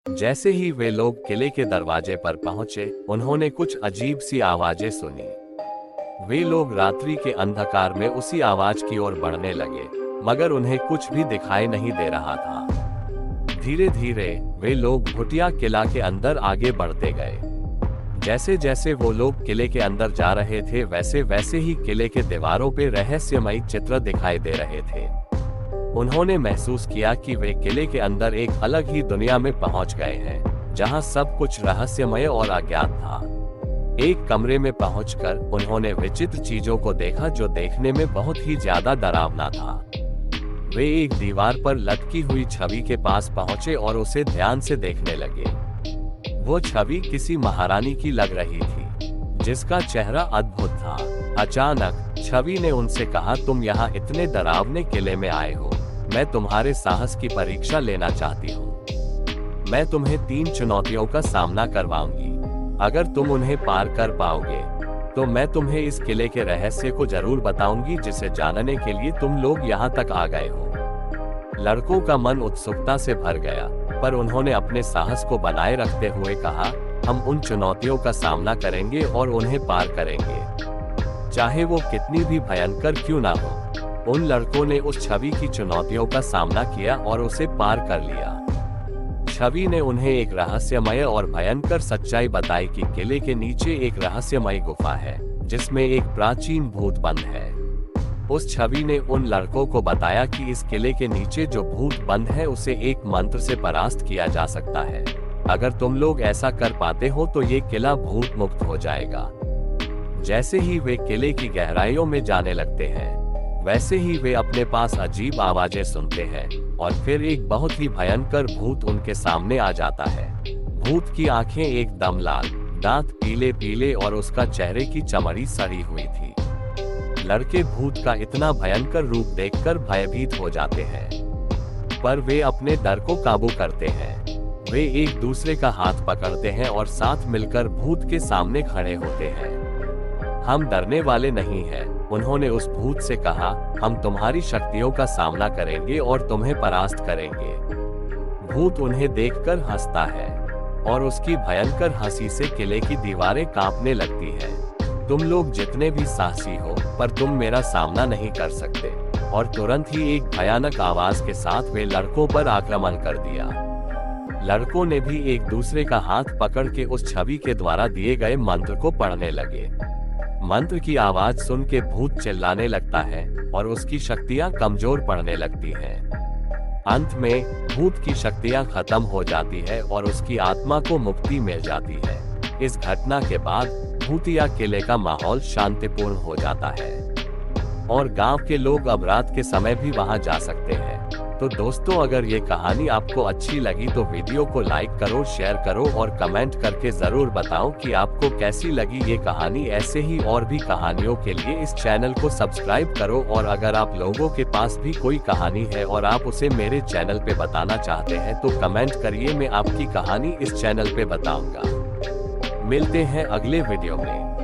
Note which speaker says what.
Speaker 1: जैसे ही वे लोग किले के दरवाजे पर पहुंचे, उन्होंने कुछ अजीब सी आवाजें सुनी। वे लोग रात्रि के अंधकार में उसी आवाज की ओर बढ़ने लगे, मगर उन्हें कुछ भी दिखाई नहीं दे रहा था। धीरे धीरे वे लोग भुटिया किला के अंदर आगे बढ़ते गए। जैसे जैसे वो लोग किले के अंदर जा रहे थे, वैसे वैसे ही किले के दीवारों पे रहस्यमयी चित्र दिखाई दे रहे थे। उन्होंने महसूस किया कि वे किले के अंदर एक अलग ही दुनिया में पहुंच गए हैं, जहां सब कुछ रहस्यमय और अज्ञात था। एक कमरे में पहुंचकर उन्होंने विचित्र चीजों को देखा, जो देखने में बहुत ही ज्यादा डरावना था। वे एक दीवार पर लटकी हुई छवि के पास पहुंचे और उसे ध्यान से देखने लगे। वो छवि किसी महारानी की लग रही थी, जिसका चेहरा अद्भुत था। अचानक छवि ने उनसे कहा, तुम यहाँ इतने डरावने किले में आए हो, मैं तुम्हारे साहस की परीक्षा लेना चाहती हूँ। मैं तुम्हें 3 चुनौतियों का सामना करवाऊंगी। अगर तुम उन्हें पार कर पाओगे तो मैं तुम्हें इस किले के रहस्य को जरूर बताऊंगी, जिसे जानने के लिए तुम लोग यहाँ तक आ गए हो। लड़कों का मन उत्सुकता से भर गया, पर उन्होंने अपने साहस को बनाए रखते हुए कहा, हम उन चुनौतियों का सामना करेंगे और उन्हें पार करेंगे, चाहे वो कितनी भी भयंकर क्यों ना हो। उन लड़कों ने उस छवि की चुनौतियों का सामना किया और उसे पार कर लिया। छवि ने उन्हें एक रहस्यमय और भयंकर सच्चाई बताई कि किले के नीचे एक रहस्यमय गुफा है, जिसमें एक प्राचीन भूत बंद है। उस छवि ने उन लड़कों को बताया कि इस किले के नीचे जो भूत बंद है, उसे एक मंत्र से परास्त किया जा सकता है। अगर तुम लोग ऐसा कर पाते हो तो ये किला भूत मुक्त हो जाएगा। जैसे ही वे किले की गहराइयों में जाने लगते हैं, वैसे ही वे अपने पास अजीब आवाजें सुनते हैं, और फिर एक बहुत ही भयंकर भूत उनके सामने आ जाता है। भूत की आंखें एकदम लाल, दांत पीले पीले और उसका चेहरे की चमड़ी सड़ी हुई थी। लड़के भूत का इतना भयंकर रूप देखकर भयभीत हो जाते हैं, पर वे अपने डर को काबू करते हैं। वे एक दूसरे का हाथ पकड़ते हैं और साथ मिलकर भूत के सामने खड़े होते हैं। हम डरने वाले नहीं हैं, उन्होंने उस भूत से कहा, हम तुम्हारी शक्तियों का सामना करेंगे और तुम्हें परास्त करेंगे। भूत उन्हें देखकर हंसता है, और उसकी भयंकर हंसी से किले की दीवारें कांपने लगती हैं। तुम लोग जितने भी साहसी हो, पर तुम मेरा सामना नहीं कर सकते। और तुरंत ही एक भयानक आवाज के साथ वे लड़कों पर आक्रमण कर दिया। लड़कों ने भी एक दूसरे का हाथ पकड़ के उस छवि के द्वारा दिए गए मंत्र को पढ़ने लगे। मंत्र की आवाज सुन के भूत चिल्लाने लगता है और उसकी शक्तियां कमजोर पड़ने लगती हैं। अंत में भूत की शक्तियां खत्म हो जाती है और उसकी आत्मा को मुक्ति मिल जाती है। इस घटना के बाद भूतिया किले का माहौल शांतिपूर्ण हो जाता है और गांव के लोग अब रात के समय भी वहां जा सकते हैं। तो दोस्तों, अगर ये कहानी आपको अच्छी लगी तो वीडियो को लाइक करो, शेयर करो और कमेंट करके जरूर बताओ कि आपको कैसी लगी ये कहानी। ऐसे ही और भी कहानियों के लिए इस चैनल को सब्सक्राइब करो, और अगर आप लोगों के पास भी कोई कहानी है और आप उसे मेरे चैनल पे बताना चाहते हैं तो कमेंट करिए, मैं आपकी कहानी इस चैनल पे बताऊंगा। मिलते हैं अगले वीडियो में।